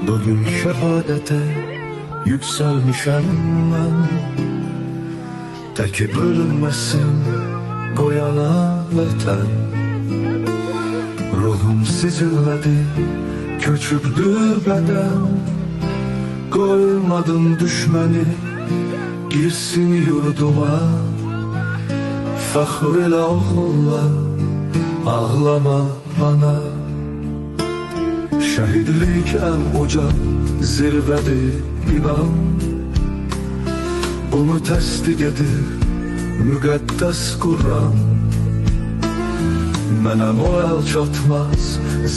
Bugün şehadete yükselmişem ben. Teki bölünmesin koyana vətən. Ruhum sizinledi, köçürdü beden. Koymadım düşmeni girsin yurduma. Fəxr elə oğlunla ağlama bana. Şəhidlik ən uca zirvədir inan. Bunu təsdiq edir müqəddəs Qur'an. Mənəm o əl çatmaz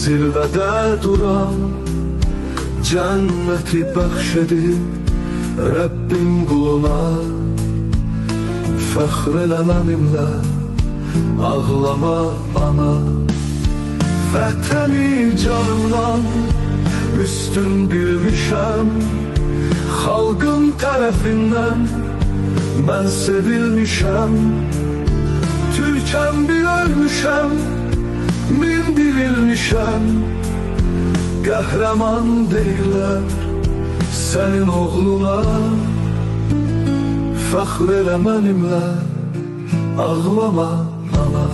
zirvədə duran. Cənnəti bəxş edir Rəbbim quluna. Fəxr elə mənimlə ağlama ana. Vətəni canımdan üstün bilmişəm. Xalqın tərəfindən mən sevilmişəm. Türkəm bir ölmüşəm, min dirilmişəm. Qəhrəman deyirlər sənin oğluna. Fəxr elə mənimlə ağlama ana.